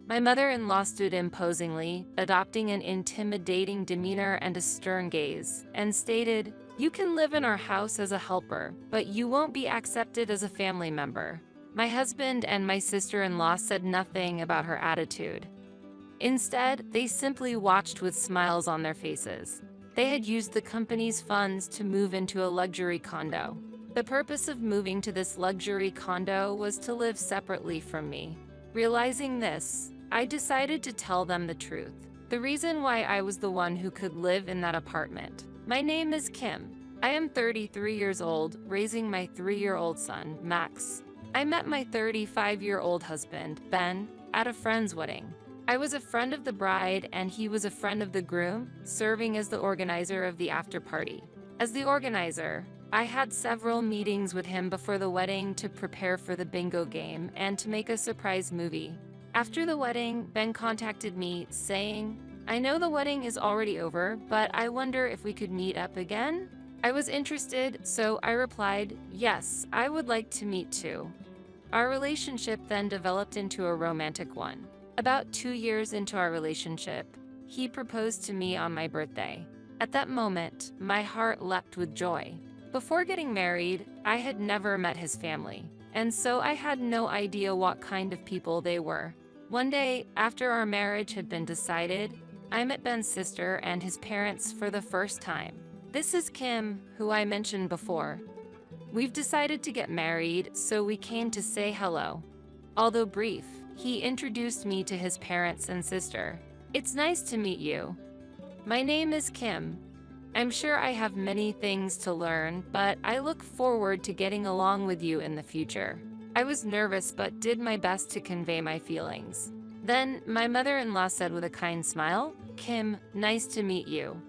My mother-in-law stood imposingly, adopting an intimidating demeanor and a stern gaze, and stated, "You can live in our house as a helper, but you won't be accepted as a family member." My husband and my sister-in-law said nothing about her attitude. Instead, they simply watched with smiles on their faces. They had used the company's funds to move into a luxury condo. The purpose of moving to this luxury condo was to live separately from me. Realizing this, I decided to tell them the truth. The reason why I was the one who could live in that apartment. My name is Kim. I am 33 years old, raising my 3-year-old son, Max. I met my 35-year-old husband, Ben, at a friend's wedding. I was a friend of the bride and he was a friend of the groom, serving as the organizer of the after-party. As the organizer, I had several meetings with him before the wedding to prepare for the bingo game and to make a surprise movie. After the wedding, Ben contacted me, saying, "I know the wedding is already over, but I wonder if we could meet up again?" I was interested, so I replied, "Yes, I would like to meet too." Our relationship then developed into a romantic one. About 2 years into our relationship, he proposed to me on my birthday. At that moment, my heart leapt with joy. Before getting married, I had never met his family, and so I had no idea what kind of people they were. One day, after our marriage had been decided, I met Ben's sister and his parents for the first time. This is Kim, who I mentioned before. We've decided to get married, so we came to say hello. Although brief, he introduced me to his parents and sister. "It's nice to meet you. My name is Kim. I'm sure I have many things to learn, but I look forward to getting along with you in the future." I was nervous but did my best to convey my feelings. Then, my mother-in-law said with a kind smile, "Kim, nice to meet you.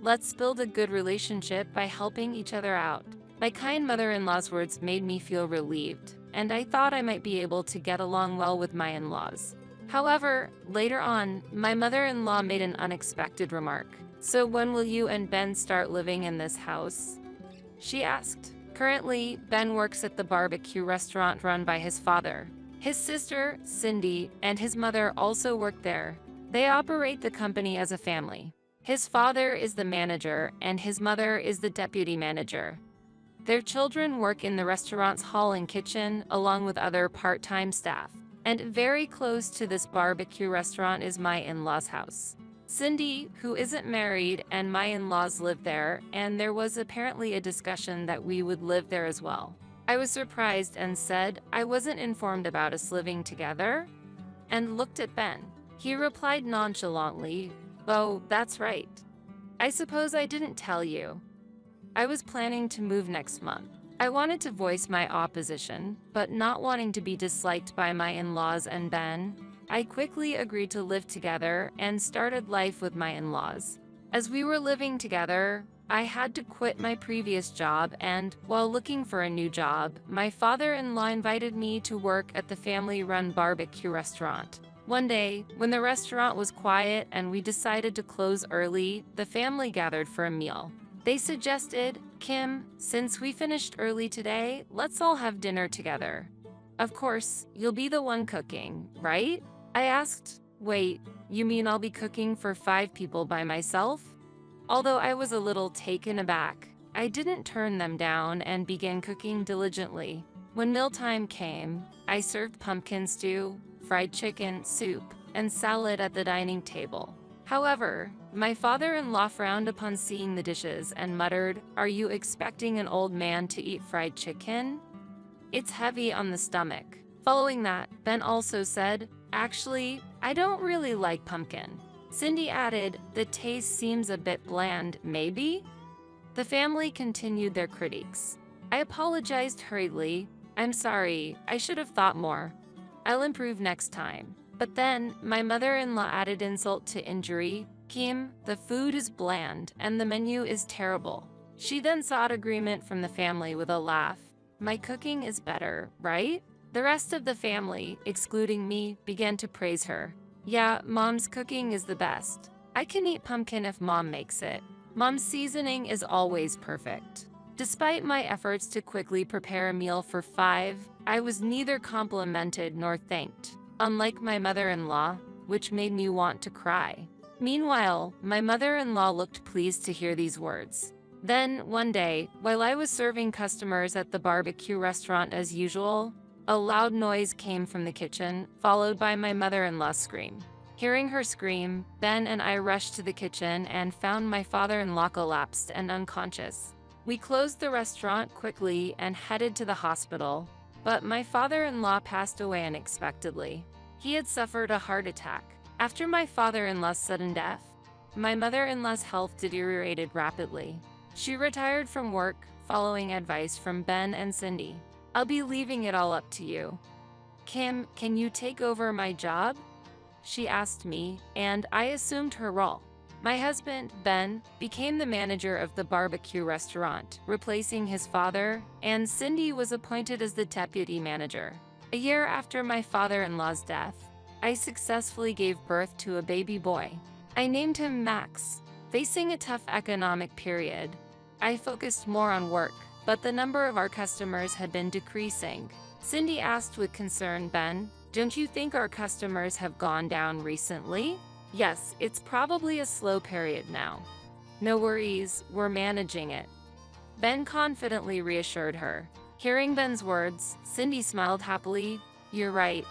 Let's build a good relationship by helping each other out." My kind mother-in-law's words made me feel relieved, and I thought I might be able to get along well with my in-laws. However, later on, my mother-in-law made an unexpected remark. "So when will you and Ben start living in this house?" she asked. Currently, Ben works at the barbecue restaurant run by his father. His sister, Cindy, and his mother also work there. They operate the company as a family. His father is the manager, and his mother is the deputy manager. Their children work in the restaurant's hall and kitchen, along with other part-time staff. And very close to this barbecue restaurant is my in-laws' house. Cindy, who isn't married, and my in-laws live there, and there was apparently a discussion that we would live there as well. I was surprised and said I wasn't informed about us living together, and looked at Ben. He replied nonchalantly, "Oh, that's right. I suppose I didn't tell you. I was planning to move next month." I wanted to voice my opposition, but not wanting to be disliked by my in-laws and Ben, I quickly agreed to live together and started life with my in-laws. As we were living together, I had to quit my previous job, and while looking for a new job, my father-in-law invited me to work at the family-run barbecue restaurant. One day, when the restaurant was quiet and we decided to close early, the family gathered for a meal. They suggested, "Kim, since we finished early today, let's all have dinner together. Of course, you'll be the one cooking, right?" I asked. "Wait, you mean I'll be cooking for 5 people by myself?" Although I was a little taken aback, I didn't turn them down and began cooking diligently. When mealtime came, I served pumpkin stew, fried chicken, soup, and salad at the dining table. However, my father-in-law frowned upon seeing the dishes and muttered, "Are you expecting an old man to eat fried chicken? It's heavy on the stomach." Following that, Ben also said, "Actually, I don't really like pumpkin." Cindy added, "The taste seems a bit bland, maybe?" The family continued their critiques. I apologized hurriedly. "I'm sorry, I should have thought more. I'll improve next time." But then, my mother-in-law added insult to injury, "Kim, the food is bland and the menu is terrible." She then sought agreement from the family with a laugh. "My cooking is better, right?" The rest of the family, excluding me, began to praise her. "Yeah, Mom's cooking is the best. I can eat pumpkin if Mom makes it. Mom's seasoning is always perfect." Despite my efforts to quickly prepare a meal for 5, I was neither complimented nor thanked. unlike my mother-in-law, which made me want to cry. Meanwhile, my mother-in-law looked pleased to hear these words. Then, one day, while I was serving customers at the barbecue restaurant as usual, a loud noise came from the kitchen, followed by my mother-in-law's scream. Hearing her scream, Ben and I rushed to the kitchen and found my father-in-law collapsed and unconscious. We closed the restaurant quickly and headed to the hospital, but my father-in-law passed away unexpectedly. He had suffered a heart attack. After my father-in-law's sudden death, my mother-in-law's health deteriorated rapidly. She retired from work, following advice from Ben and Cindy. "I'll be leaving it all up to you. Kim, can you take over my job?" she asked me, and I assumed her role. My husband, Ben, became the manager of the barbecue restaurant, replacing his father, and Cindy was appointed as the deputy manager. A year after my father-in-law's death, I successfully gave birth to a baby boy. I named him Max. Facing a tough economic period, I focused more on work, but the number of our customers had been decreasing. Cindy asked with concern, "Ben, don't you think our customers have gone down recently?" "Yes, it's probably a slow period now." "No worries, we're managing it," Ben confidently reassured her. Hearing Ben's words, Cindy smiled happily. "You're right.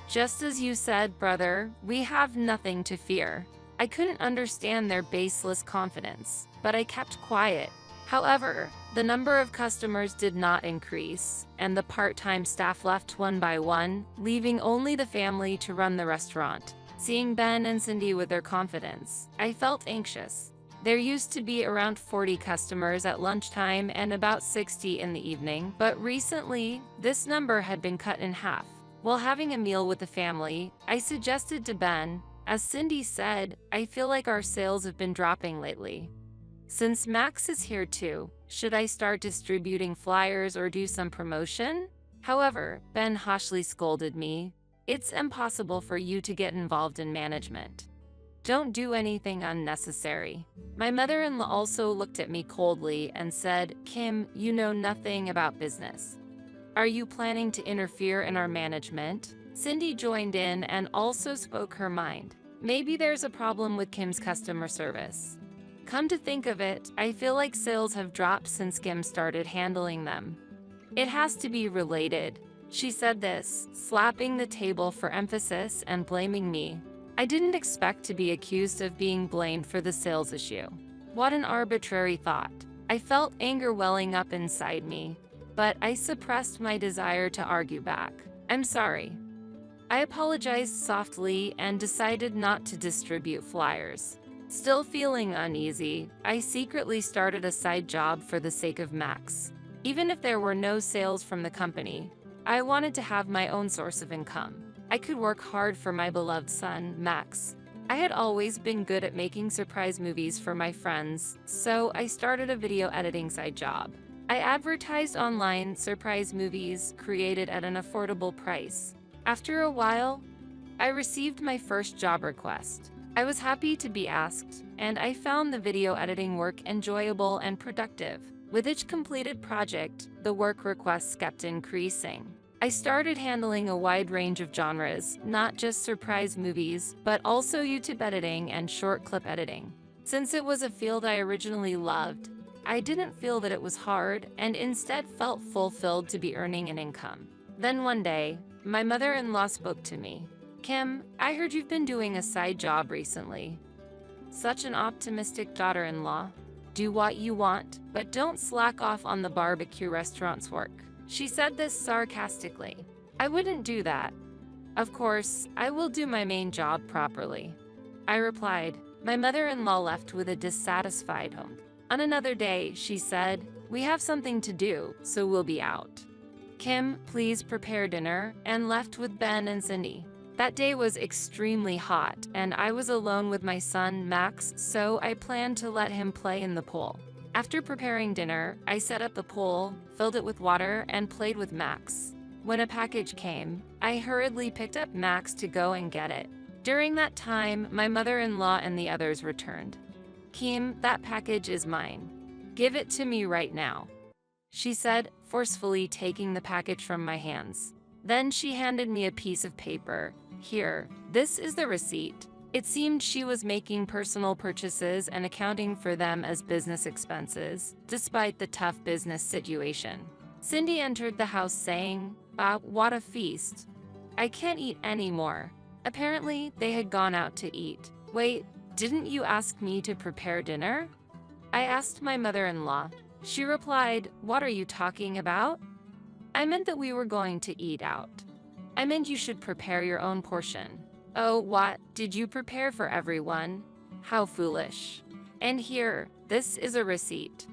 Just as you said, brother, we have nothing to fear." I couldn't understand their baseless confidence, but I kept quiet. However, the number of customers did not increase, and the part-time staff left one by one, leaving only the family to run the restaurant. Seeing Ben and Cindy with their confidence, I felt anxious. There used to be around 40 customers at lunchtime and about 60 in the evening, but recently, this number had been cut in half. While having a meal with the family, I suggested to Ben, "As Cindy said, I feel like our sales have been dropping lately. Since Max is here too, should I start distributing flyers or do some promotion?" However, Ben harshly scolded me. "It's impossible for you to get involved in management. Don't do anything unnecessary." My mother-in-law also looked at me coldly and said, "Kim, you know nothing about business. Are you planning to interfere in our management?" Cindy joined in and also spoke her mind. "Maybe there's a problem with Kim's customer service. Come to think of it, I feel like sales have dropped since Kim started handling them. It has to be related." She said this, slapping the table for emphasis and blaming me. I didn't expect to be accused of being blamed for the sales issue. What an arbitrary thought. I felt anger welling up inside me, but I suppressed my desire to argue back. "I'm sorry." I apologized softly and decided not to distribute flyers. Still feeling uneasy, I secretly started a side job for the sake of Max. Even if there were no sales from the company, I wanted to have my own source of income. I could work hard for my beloved son, Max. I had always been good at making surprise movies for my friends, so I started a video editing side job. I advertised online surprise movies created at an affordable price. After a while, I received my first job request. I was happy to be asked, and I found the video editing work enjoyable and productive. With each completed project, the work requests kept increasing. I started handling a wide range of genres, not just surprise movies, but also YouTube editing and short clip editing. Since it was a field I originally loved, I didn't feel that it was hard and instead felt fulfilled to be earning an income. Then one day, my mother-in-law spoke to me. "Kim, I heard you've been doing a side job recently." Such an optimistic daughter-in-law. "Do what you want, but don't slack off on the barbecue restaurant's work." She said this sarcastically. I wouldn't do that. "Of course, I will do my main job properly," I replied. My mother-in-law left with a dissatisfied home. On another day, she said, "We have something to do, so we'll be out. Kim, please prepare dinner," and left with Ben and Cindy. That day was extremely hot, and I was alone with my son, Max, so I planned to let him play in the pool. After preparing dinner, I set up the pool, filled it with water, and played with Max. When a package came, I hurriedly picked up Max to go and get it. During that time, my mother-in-law and the others returned. "Kim, that package is mine. Give it to me right now," she said, forcefully taking the package from my hands. Then she handed me a piece of paper. Here, this is the receipt. It seemed she was making personal purchases and accounting for them as business expenses, despite the tough business situation. Cindy entered the house saying, what a feast. I can't eat anymore. Apparently, they had gone out to eat. Wait, didn't you ask me to prepare dinner? I asked my mother-in-law. She replied, what are you talking about? I meant that we were going to eat out. I meant you should prepare your own portion. Oh, what? Did you prepare for everyone? How foolish. And here, this is a receipt.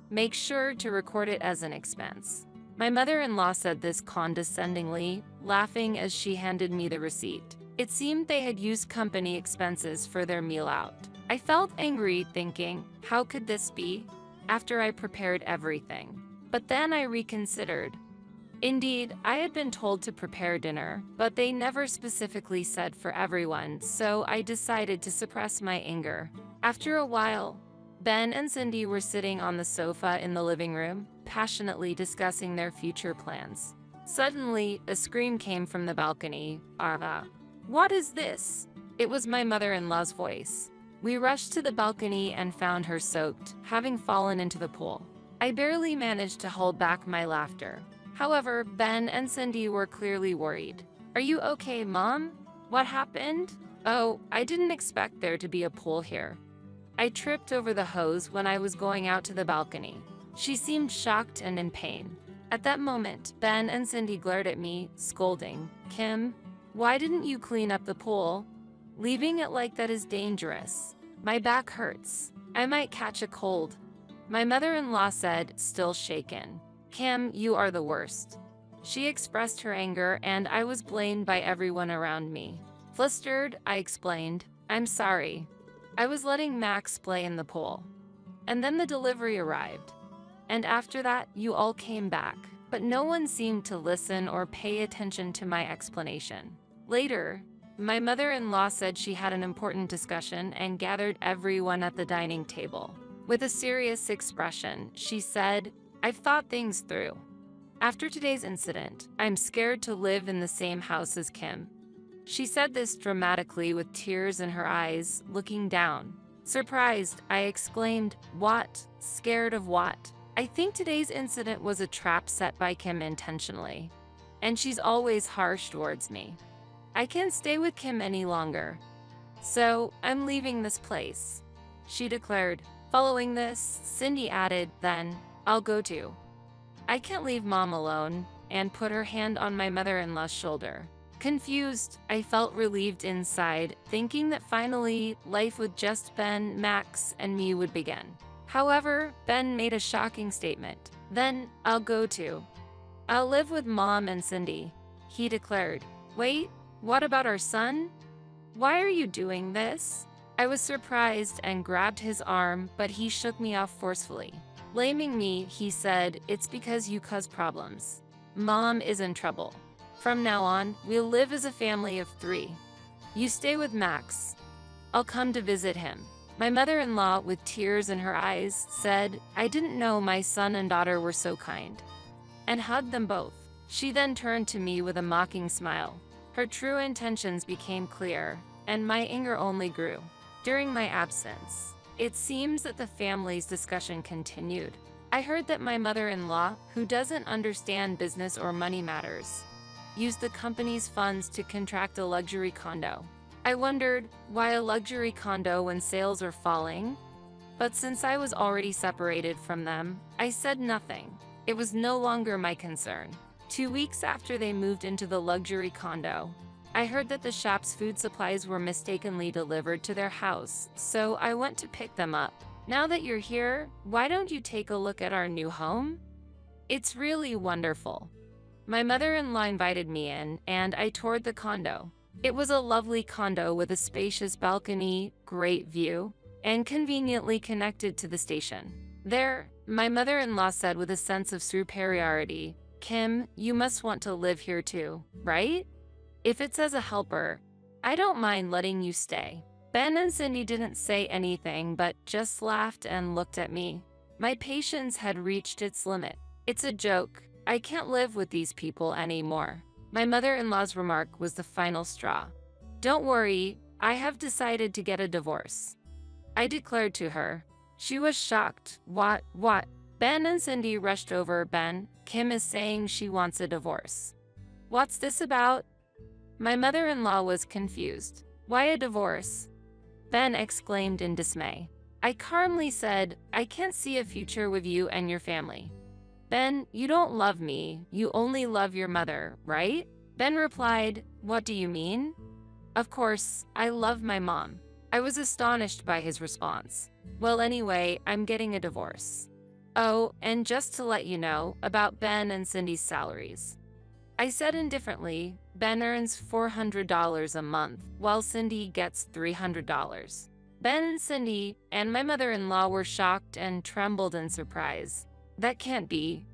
Make sure to record it as an expense. My mother-in-law said this condescendingly, laughing as she handed me the receipt. It seemed they had used company expenses for their meal out. I felt angry, thinking, how could this be? After I prepared everything. But then I reconsidered. Indeed, I had been told to prepare dinner, but they never specifically said for everyone, so I decided to suppress my anger. After a while, Ben and Cindy were sitting on the sofa in the living room, passionately discussing their future plans. Suddenly, a scream came from the balcony. What is this? It was my mother-in-law's voice. We rushed to the balcony and found her soaked, having fallen into the pool. I barely managed to hold back my laughter. However, Ben and Cindy were clearly worried. Are you okay, Mom? What happened? Oh, I didn't expect there to be a pool here. I tripped over the hose when I was going out to the balcony. She seemed shocked and in pain. At that moment, Ben and Cindy glared at me, scolding. Kim, why didn't you clean up the pool? Leaving it like that is dangerous. My back hurts. I might catch a cold. My mother-in-law said, still shaken. Kim, you are the worst. She expressed her anger, and I was blamed by everyone around me. Flustered, I explained, I'm sorry. I was letting Max play in the pool. And then the delivery arrived. And after that, you all came back. But no one seemed to listen or pay attention to my explanation. Later, my mother-in-law said she had an important discussion and gathered everyone at the dining table. With a serious expression, she said, I've thought things through. After today's incident, I'm scared to live in the same house as Kim. She said this dramatically with tears in her eyes, looking down. Surprised, I exclaimed, what? Scared of what? I think today's incident was a trap set by Kim intentionally. And she's always harsh towards me. I can't stay with Kim any longer. So, I'm leaving this place, she declared. Following this, Cindy added, then, I'll go too. I can't leave Mom alone, and put her hand on my mother-in-law's shoulder. Confused, I felt relieved inside, thinking that finally, life with just Ben, Max, and me would begin. However, Ben made a shocking statement. Then, I'll go too. I'll live with Mom and Cindy, he declared. Wait, what about our son? Why are you doing this? I was surprised and grabbed his arm, but he shook me off forcefully. Blaming me, he said, it's because you cause problems. Mom is in trouble. From now on, we'll live as a family of 3. You stay with Max. I'll come to visit him. My mother-in-law, with tears in her eyes, said, I didn't know my son and daughter were so kind. And hugged them both. She then turned to me with a mocking smile. Her true intentions became clear, and my anger only grew. During my absence, it seems that the family's discussion continued. I heard that my mother-in-law, who doesn't understand business or money matters, used the company's funds to contract a luxury condo. I wondered, why a luxury condo when sales are falling? But since I was already separated from them, I said nothing. It was no longer my concern. 2 weeks after they moved into the luxury condo, I heard that the shop's food supplies were mistakenly delivered to their house, so I went to pick them up. Now that you're here, why don't you take a look at our new home? It's really wonderful. My mother-in-law invited me in, and I toured the condo. It was a lovely condo with a spacious balcony, great view, and conveniently connected to the station. There, my mother-in-law said with a sense of superiority, Kim, you must want to live here too, right? If it's as a helper, I don't mind letting you stay. Ben and Cindy didn't say anything but just laughed and looked at me. My patience had reached its limit. It's a joke. I can't live with these people anymore. My mother-in-law's remark was the final straw. "Don't worry, I have decided to get a divorce," I declared to her. She was shocked. What? Ben and Cindy rushed over. "Ben, Kim is saying she wants a divorce. What's this about?" My mother-in-law was confused. "Why a divorce?" Ben exclaimed in dismay. I calmly said, "I can't see a future with you and your family." "Ben, you don't love me, you only love your mother, right?" Ben replied, "What do you mean?" "Of course, I love my mom." I was astonished by his response. "Well, anyway, I'm getting a divorce. Oh, and just to let you know about Ben and Cindy's salaries." I said indifferently, "Ben earns $400 a month, while Cindy gets $300. Ben and Cindy and my mother-in-law were shocked and trembled in surprise. "That can't be.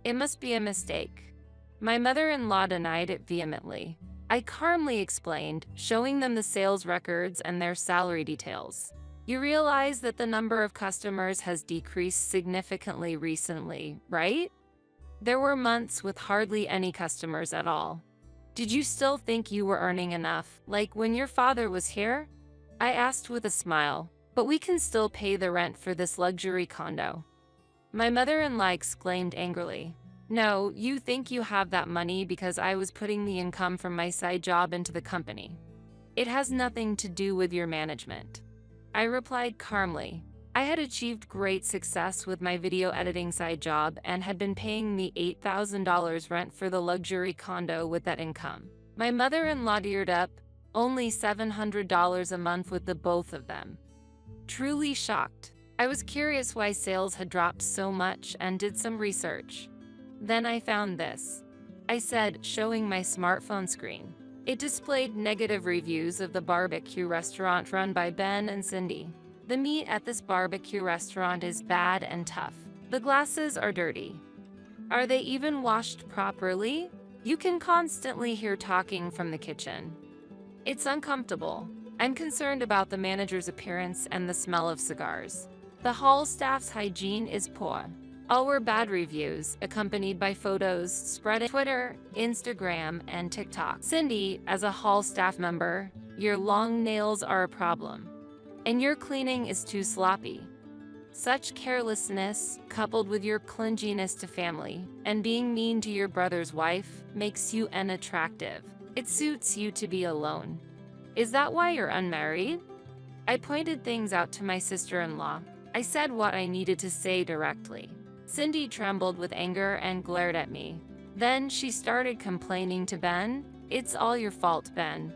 It must be a mistake." My mother-in-law denied it vehemently. I calmly explained, showing them the sales records and their salary details. "You realize that the number of customers has decreased significantly recently, right? There were months with hardly any customers at all. Did you still think you were earning enough, like when your father was here?" I asked with a smile. "But we can still pay the rent for this luxury condo." My mother-in-law exclaimed angrily, "No, you think you have that money because I was putting the income from my side job into the company. It has nothing to do with your management." I replied calmly. I had achieved great success with my video editing side job and had been paying the $8,000 rent for the luxury condo with that income. My mother-in-law teared up, only $700 a month with the both of them. Truly shocked. I was curious why sales had dropped so much and did some research. Then I found this, I said, showing my smartphone screen. It displayed negative reviews of the barbecue restaurant run by Ben and Cindy. "The meat at this barbecue restaurant is bad and tough. The glasses are dirty. Are they even washed properly? You can constantly hear talking from the kitchen. It's uncomfortable. I'm concerned about the manager's appearance and the smell of cigars. The hall staff's hygiene is poor." All were bad reviews, accompanied by photos spread on Twitter, Instagram, and TikTok. "Cindy, as a hall staff member, your long nails are a problem. And your cleaning is too sloppy. Such carelessness, coupled with your clinginess to family, and being mean to your brother's wife, makes you unattractive. It suits you to be alone. Is that why you're unmarried?" I pointed things out to my sister-in-law. I said what I needed to say directly. Cindy trembled with anger and glared at me. Then she started complaining to Ben. "It's all your fault, Ben.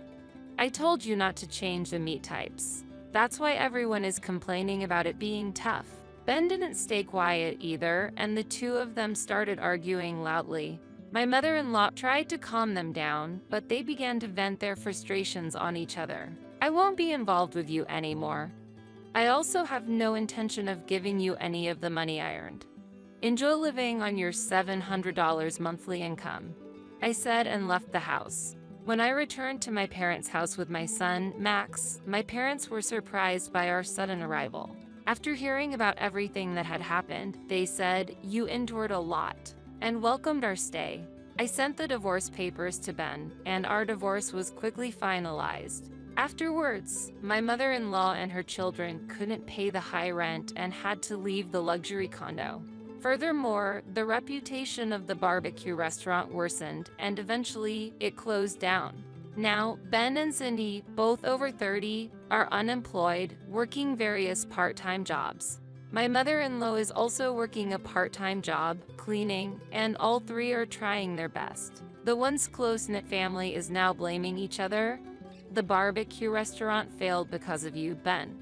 I told you not to change the meat types. That's why everyone is complaining about it being tough." Ben didn't stay quiet either, and the two of them started arguing loudly. My mother-in-law tried to calm them down, but they began to vent their frustrations on each other. "I won't be involved with you anymore. I also have no intention of giving you any of the money I earned. Enjoy living on your $700 monthly income," I said, and left the house. When I returned to my parents' house with my son, Max, my parents were surprised by our sudden arrival. After hearing about everything that had happened, they said, "You endured a lot," and welcomed our stay. I sent the divorce papers to Ben, and our divorce was quickly finalized. Afterwards, my mother-in-law and her children couldn't pay the high rent and had to leave the luxury condo. Furthermore, the reputation of the barbecue restaurant worsened, and eventually it closed down. Now, Ben and Cindy, both over 30, are unemployed, working various part-time jobs. My mother-in-law is also working a part-time job, cleaning, and all three are trying their best. The once close-knit family is now blaming each other. The barbecue restaurant failed because of you, Ben.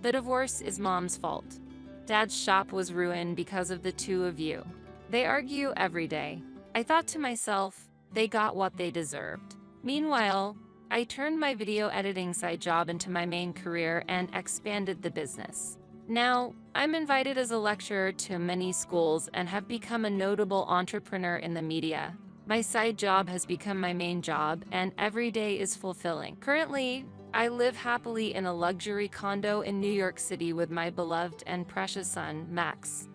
The divorce is Mom's fault. Dad's shop was ruined because of the two of you. They argue every day. I thought to myself, they got what they deserved. Meanwhile, I turned my video editing side job into my main career and expanded the business. Now, I'm invited as a lecturer to many schools and have become a notable entrepreneur in the media. My side job has become my main job, and every day is fulfilling. Currently, I live happily in a luxury condo in New York City with my beloved and precious son, Max.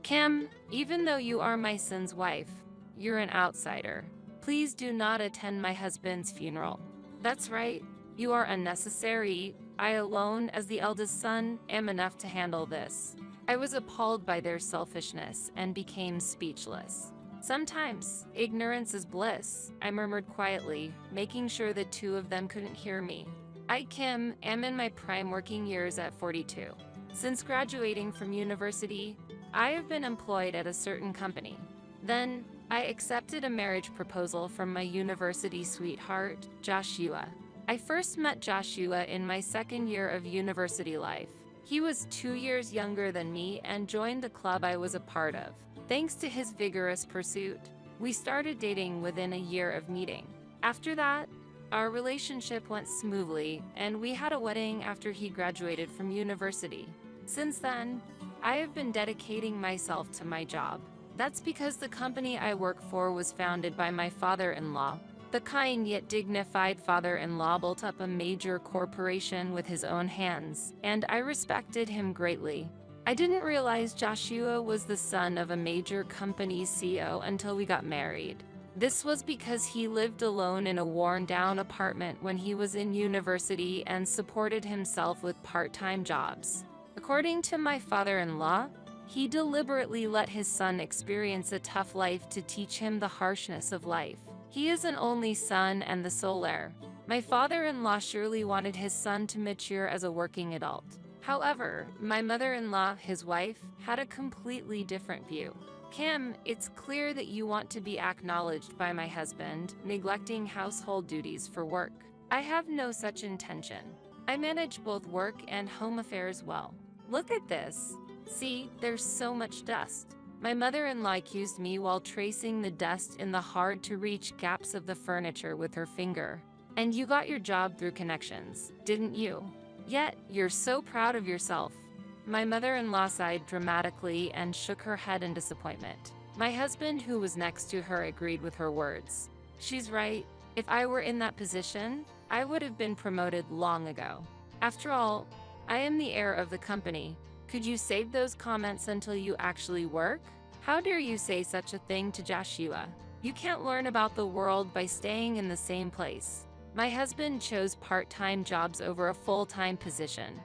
Kim, even though you are my son's wife, you're an outsider. Please do not attend my husband's funeral. That's right, you are unnecessary. I alone, as the eldest son, am enough to handle this. I was appalled by their selfishness and became speechless. Sometimes, ignorance is bliss, I murmured quietly, making sure the two of them couldn't hear me. I, Kim, am in my prime working years at 42. Since graduating from university, I have been employed at a certain company. Then, I accepted a marriage proposal from my university sweetheart, Joshua. I first met Joshua in my second year of university life. He was 2 years younger than me and joined the club I was a part of. Thanks to his vigorous pursuit, we started dating within a year of meeting. After that, our relationship went smoothly, and we had a wedding after he graduated from university. Since then, I have been dedicating myself to my job. That's because the company I work for was founded by my father-in-law. The kind yet dignified father-in-law built up a major corporation with his own hands, and I respected him greatly. I didn't realize Joshua was the son of a major company's CEO until we got married. This was because he lived alone in a worn-down apartment when he was in university and supported himself with part-time jobs. According to my father-in-law, he deliberately let his son experience a tough life to teach him the harshness of life. He is an only son and the sole heir. My father-in-law surely wanted his son to mature as a working adult. However, my mother-in-law, his wife, had a completely different view. Kim, it's clear that you want to be acknowledged by my husband, neglecting household duties for work. I have no such intention. I manage both work and home affairs well. Look at this. See, there's so much dust. My mother-in-law accused me while tracing the dust in the hard-to-reach gaps of the furniture with her finger. And you got your job through connections, didn't you? Yet, you're so proud of yourself. My mother-in-law sighed dramatically and shook her head in disappointment. My husband, who was next to her, agreed with her words. She's right. If I were in that position, I would have been promoted long ago. After all, I am the heir of the company. Could you save those comments until you actually work? How dare you say such a thing to Joshua? You can't learn about the world by staying in the same place. My husband chose part-time jobs over a full-time position,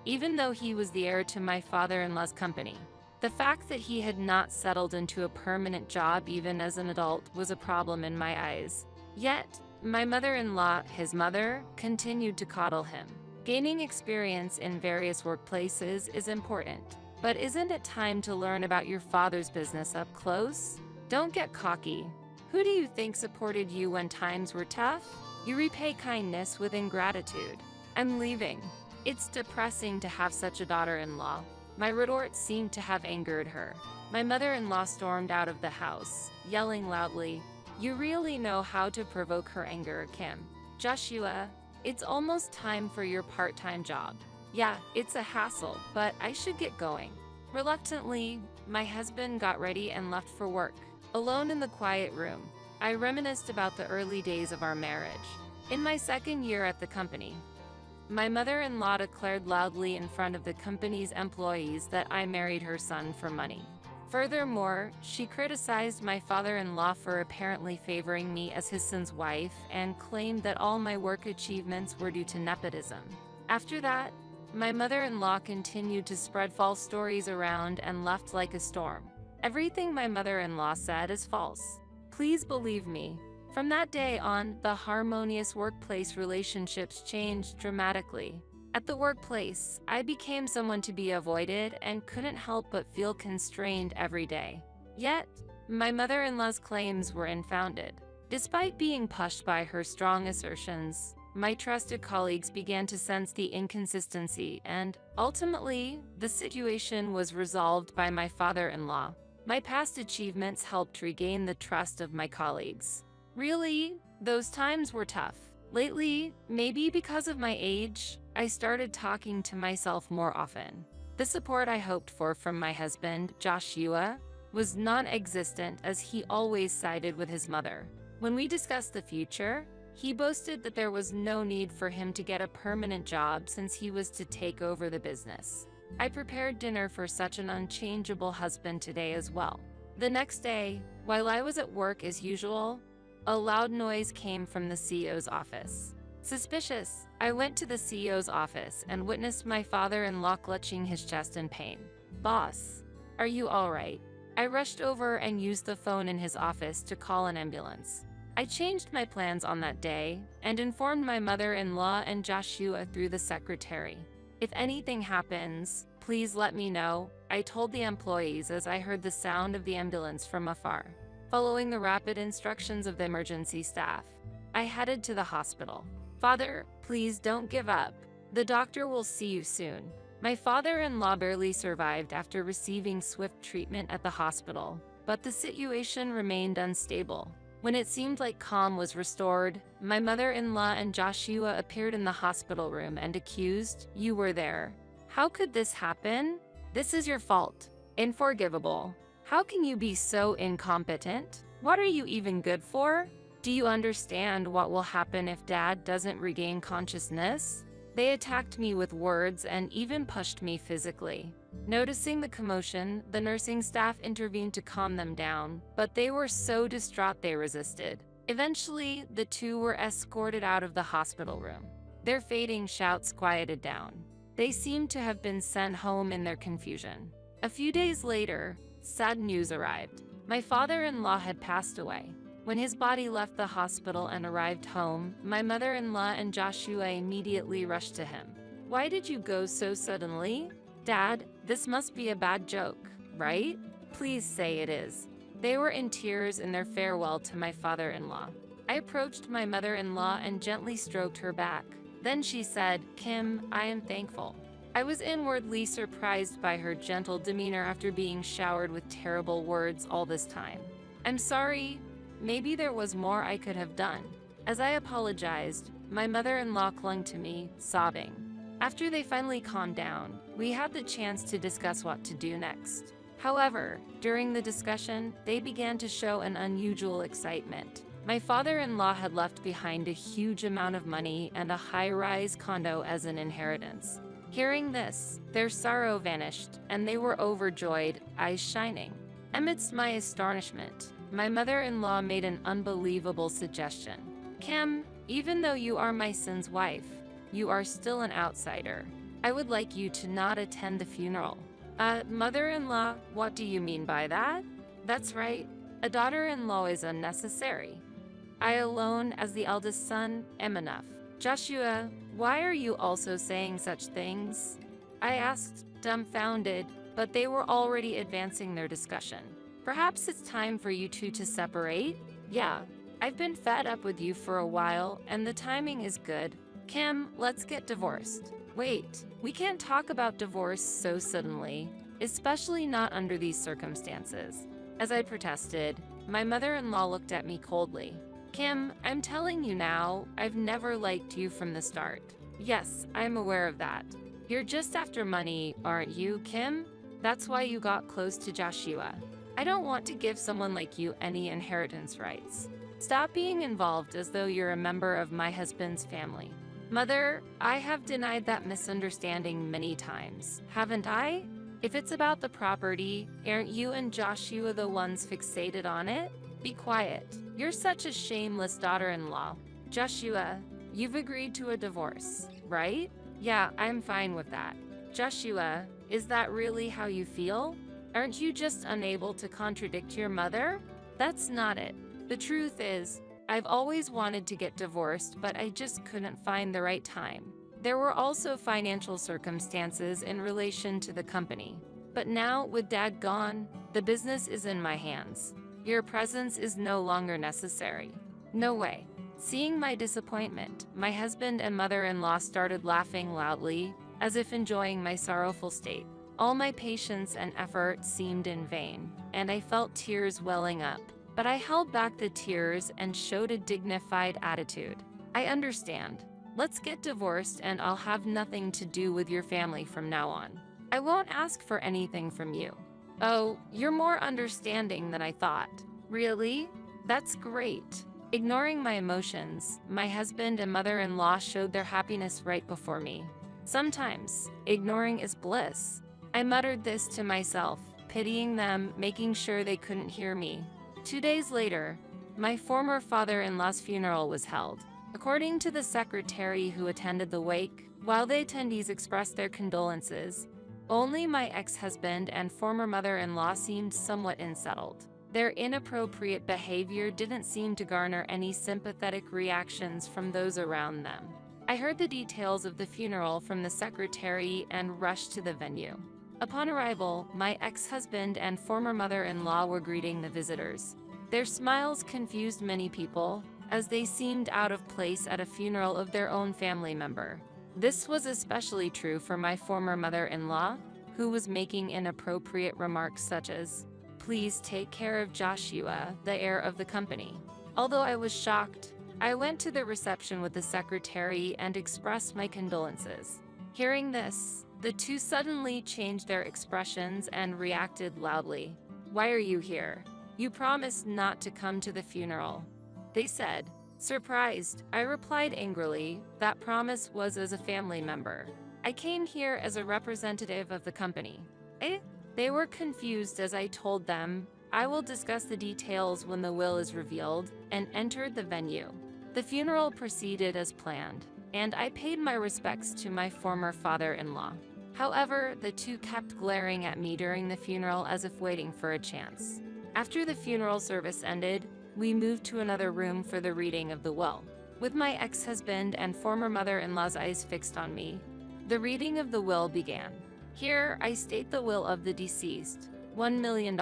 even though he was the heir to my father-in-law's company. The fact that he had not settled into a permanent job even as an adult was a problem in my eyes. Yet, my mother-in-law, his mother, continued to coddle him. Gaining experience in various workplaces is important, but isn't it time to learn about your father's business up close? Don't get cocky. Who do you think supported you when times were tough? You repay kindness with ingratitude. I'm leaving. It's depressing to have such a daughter-in-law. My retort seemed to have angered her. My mother-in-law stormed out of the house, yelling loudly, "You really know how to provoke her anger, Kim. Joshua, it's almost time for your part-time job. Yeah, it's a hassle, but I should get going." Reluctantly, my husband got ready and left for work. Alone in the quiet room, I reminisced about the early days of our marriage. In my second year at the company, my mother-in-law declared loudly in front of the company's employees that I married her son for money. Furthermore, she criticized my father-in-law for apparently favoring me as his son's wife and claimed that all my work achievements were due to nepotism. After that, my mother-in-law continued to spread false stories around and left like a storm. Everything my mother-in-law said is false. Please believe me. From that day on, the harmonious workplace relationships changed dramatically. At the workplace, I became someone to be avoided and couldn't help but feel constrained every day. Yet, my mother-in-law's claims were unfounded. Despite being pushed by her strong assertions, my trusted colleagues began to sense the inconsistency, and ultimately, the situation was resolved by my father-in-law. My past achievements helped regain the trust of my colleagues. Really, those times were tough. Lately, maybe because of my age, I started talking to myself more often. The support I hoped for from my husband, Joshua, was non-existent as he always sided with his mother. When we discussed the future, he boasted that there was no need for him to get a permanent job since he was to take over the business. I prepared dinner for such an unchangeable husband today as well. The next day, while I was at work as usual, a loud noise came from the CEO's office. Suspicious, I went to the CEO's office and witnessed my father-in-law clutching his chest in pain. "Boss, are you all right?" I rushed over and used the phone in his office to call an ambulance. I changed my plans on that day and informed my mother-in-law and Joshua through the secretary. "If anything happens, please let me know," I told the employees as I heard the sound of the ambulance from afar. Following the rapid instructions of the emergency staff, I headed to the hospital. "Father, please don't give up. The doctor will see you soon." My father-in-law barely survived after receiving swift treatment at the hospital, but the situation remained unstable. When it seemed like calm was restored, my mother-in-law and Joshua appeared in the hospital room and accused, "You were there. How could this happen? This is your fault. Unforgivable. How can you be so incompetent? What are you even good for? Do you understand what will happen if Dad doesn't regain consciousness?" They attacked me with words and even pushed me physically. Noticing the commotion, the nursing staff intervened to calm them down, but they were so distraught they resisted. Eventually, the two were escorted out of the hospital room. Their fading shouts quieted down. They seemed to have been sent home in their confusion. A few days later, sad news arrived. My father-in-law had passed away. When his body left the hospital and arrived home, my mother-in-law and Joshua immediately rushed to him. "Why did you go so suddenly?" "Dad, this must be a bad joke, right? Please say it is." They were in tears in their farewell to my father-in-law. I approached my mother-in-law and gently stroked her back. Then she said, "Kim, I am thankful." I was inwardly surprised by her gentle demeanor after being showered with terrible words all this time. "I'm sorry. Maybe there was more I could have done." As I apologized, my mother-in-law clung to me, sobbing. After they finally calmed down, we had the chance to discuss what to do next. However, during the discussion, they began to show an unusual excitement. My father-in-law had left behind a huge amount of money and a high-rise condo as an inheritance. Hearing this, their sorrow vanished, and they were overjoyed, eyes shining. Amidst my astonishment, my mother-in-law made an unbelievable suggestion. "Kim, even though you are my son's wife, you are still an outsider. I would like you to not attend the funeral." Mother-in-law, what do you mean by that?" "That's right. A daughter-in-law is unnecessary. I alone, as the eldest son, am enough." "Joshua, why are you also saying such things?" I asked, dumbfounded, but they were already advancing their discussion. "Perhaps it's time for you two to separate?" "Yeah, I've been fed up with you for a while, and the timing is good. Kim, let's get divorced." "Wait, we can't talk about divorce so suddenly, especially not under these circumstances." As I protested, my mother-in-law looked at me coldly. "Kim, I'm telling you now, I've never liked you from the start." "Yes, I'm aware of that. You're just after money, aren't you, Kim? That's why you got close to Joshua. I don't want to give someone like you any inheritance rights. Stop being involved as though you're a member of my husband's family." "Mother, I have denied that misunderstanding many times, haven't I? If it's about the property, aren't you and Joshua the ones fixated on it? Be quiet. You're such a shameless daughter-in-law." "Joshua, you've agreed to a divorce, right?" "Yeah, I'm fine with that." "Joshua, is that really how you feel? Aren't you just unable to contradict your mother?" "That's not it. The truth is, I've always wanted to get divorced, but I just couldn't find the right time. There were also financial circumstances in relation to the company. But now, with Dad gone, the business is in my hands. Your presence is no longer necessary." "No way." Seeing my disappointment, my husband and mother-in-law started laughing loudly, as if enjoying my sorrowful state. All my patience and effort seemed in vain, and I felt tears welling up. But I held back the tears and showed a dignified attitude. "I understand. Let's get divorced and I'll have nothing to do with your family from now on. I won't ask for anything from you." "Oh, you're more understanding than I thought." "Really? That's great." Ignoring my emotions, my husband and mother-in-law showed their happiness right before me. Sometimes, ignoring is bliss. I muttered this to myself, pitying them, making sure they couldn't hear me. 2 days later, my former father-in-law's funeral was held. According to the secretary who attended the wake, while the attendees expressed their condolences, only my ex-husband and former mother-in-law seemed somewhat unsettled. Their inappropriate behavior didn't seem to garner any sympathetic reactions from those around them. I heard the details of the funeral from the secretary and rushed to the venue. Upon arrival, my ex-husband and former mother-in-law were greeting the visitors. Their smiles confused many people, as they seemed out of place at a funeral of their own family member. This was especially true for my former mother-in-law, who was making inappropriate remarks such as, "Please take care of Joshua, the heir of the company." Although I was shocked, I went to the reception with the secretary and expressed my condolences. Hearing this, the two suddenly changed their expressions and reacted loudly. "Why are you here? You promised not to come to the funeral," they said. Surprised, I replied angrily, "That promise was as a family member. I came here as a representative of the company." They were confused as I told them, "I will discuss the details when the will is revealed," and entered the venue. The funeral proceeded as planned, and I paid my respects to my former father-in-law. However, the two kept glaring at me during the funeral as if waiting for a chance. After the funeral service ended, we moved to another room for the reading of the will. With my ex-husband and former mother-in-law's eyes fixed on me, the reading of the will began. Here, I state the will of the deceased, $1 million,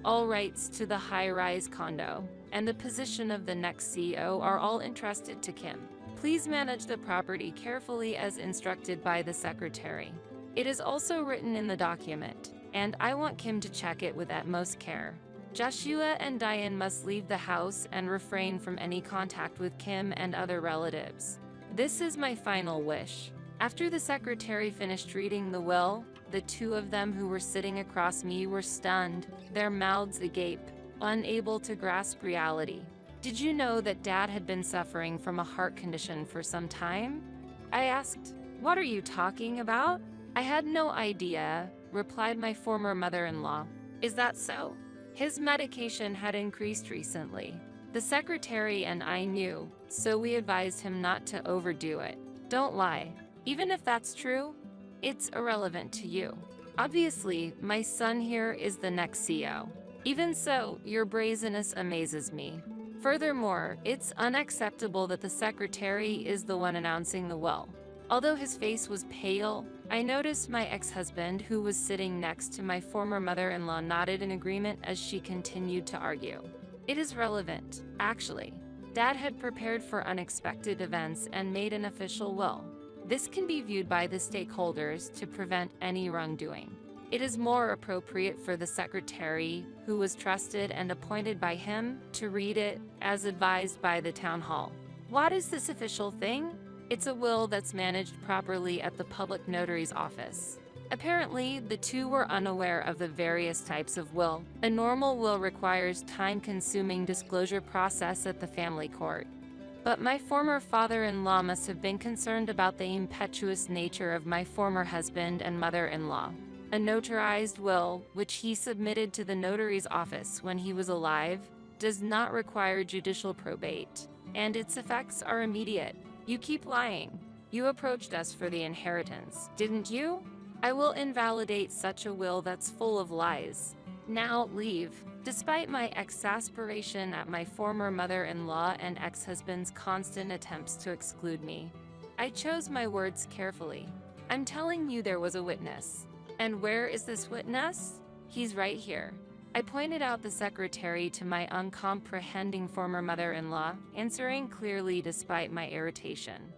all rights to the high-rise condo, and the position of the next CEO are all entrusted to Kim. Please manage the property carefully as instructed by the secretary. It is also written in the document, and I want Kim to check it with utmost care. Joshua and Diane must leave the house and refrain from any contact with Kim and other relatives. This is my final wish. After the secretary finished reading the will, the two of them who were sitting across me were stunned, their mouths agape, unable to grasp reality. "Did you know that Dad had been suffering from a heart condition for some time?" I asked. "What are you talking about?" "I had no idea," replied my former mother-in-law. "Is that so?" "His medication had increased recently. The secretary and I knew, so we advised him not to overdo it." "Don't lie. Even if that's true, it's irrelevant to you. Obviously, my son here is the next CEO. Even so, your brazenness amazes me. Furthermore, it's unacceptable that the secretary is the one announcing the will." Although his face was pale, I noticed my ex-husband, who was sitting next to my former mother-in-law, nodded in agreement as she continued to argue. "It is relevant, actually. Dad had prepared for unexpected events and made an official will. This can be viewed by the stakeholders to prevent any wrongdoing. It is more appropriate for the secretary, who was trusted and appointed by him, to read it as advised by the town hall." "What is this official thing?" "It's a will that's managed properly at the public notary's office." Apparently, the two were unaware of the various types of will. A normal will requires time-consuming disclosure process at the family court. But my former father-in-law must have been concerned about the impetuous nature of my former husband and mother-in-law. A notarized will, which he submitted to the notary's office when he was alive, does not require judicial probate, and its effects are immediate. "You keep lying. You approached us for the inheritance, didn't you?" "I will invalidate such a will that's full of lies. Now leave." Despite my exasperation at my former mother-in-law and ex-husband's constant attempts to exclude me, I chose my words carefully. "I'm telling you there was a witness." "And where is this witness?" "He's right here." I pointed out the secretary to my uncomprehending former mother-in-law, answering clearly despite my irritation.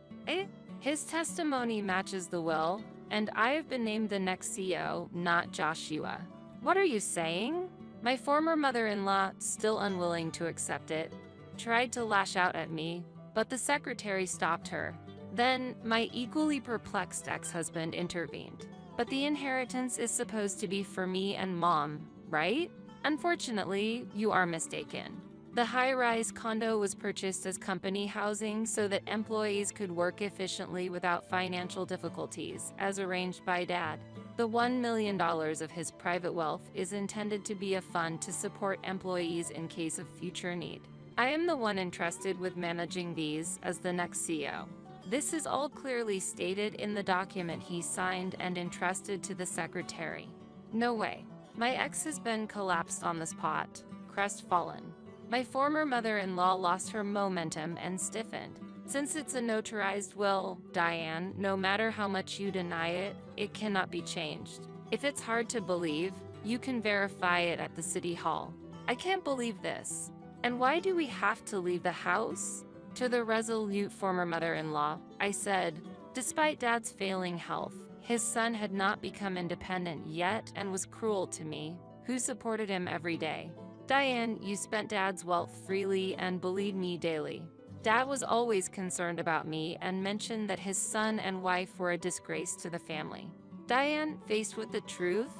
His testimony matches the will, and I have been named the next CEO, not Joshua." "What are you saying?" My former mother-in-law, still unwilling to accept it, tried to lash out at me, but the secretary stopped her. Then, my equally perplexed ex-husband intervened. "But the inheritance is supposed to be for me and Mom, right?" "Unfortunately, you are mistaken. The high-rise condo was purchased as company housing so that employees could work efficiently without financial difficulties, as arranged by Dad. The $1 million of his private wealth is intended to be a fund to support employees in case of future need. I am the one entrusted with managing these as the next CEO. This is all clearly stated in the document he signed and entrusted to the secretary. No way. My ex-husband collapsed on the spot, crestfallen. My former mother-in-law lost her momentum and stiffened. Since it's a notarized will, Diane, no matter how much you deny it, it cannot be changed. If it's hard to believe, you can verify it at the city hall. I can't believe this. And why do we have to leave the house? To the resolute former mother-in-law, I said, despite Dad's failing health, his son had not become independent yet and was cruel to me, who supported him every day. Diane, you spent Dad's wealth freely and bullied me daily. Dad was always concerned about me and mentioned that his son and wife were a disgrace to the family. Diane, faced with the truth,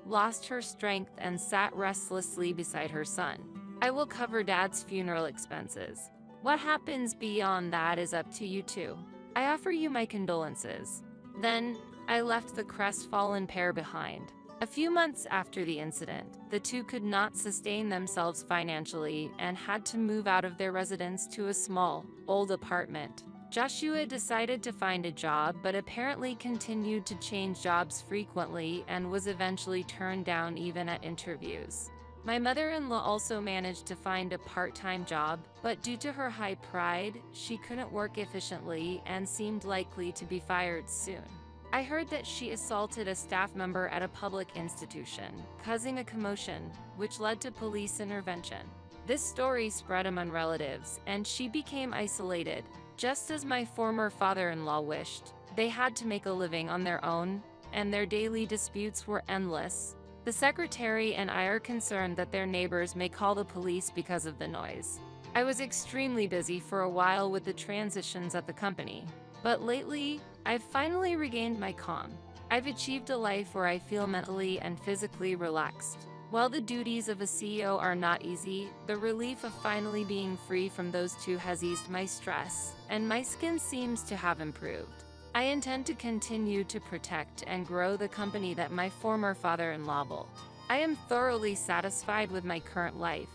lost her strength and sat restlessly beside her son. I will cover Dad's funeral expenses. What happens beyond that is up to you two. I offer you my condolences. Then, I left the crestfallen pair behind. A few months after the incident, the two could not sustain themselves financially and had to move out of their residence to a small, old apartment. Joshua decided to find a job but apparently continued to change jobs frequently and was eventually turned down even at interviews. My mother-in-law also managed to find a part-time job, but due to her high pride, she couldn't work efficiently and seemed likely to be fired soon. I heard that she assaulted a staff member at a public institution, causing a commotion, which led to police intervention. This story spread among relatives, and she became isolated. Just as my former father-in-law wished, they had to make a living on their own, and their daily disputes were endless. The secretary and I are concerned that their neighbors may call the police because of the noise. I was extremely busy for a while with the transitions at the company, but lately, I've finally regained my calm. I've achieved a life where I feel mentally and physically relaxed. While the duties of a CEO are not easy, the relief of finally being free from those two has eased my stress, and my skin seems to have improved. I intend to continue to protect and grow the company that my former father-in-law built. I am thoroughly satisfied with my current life,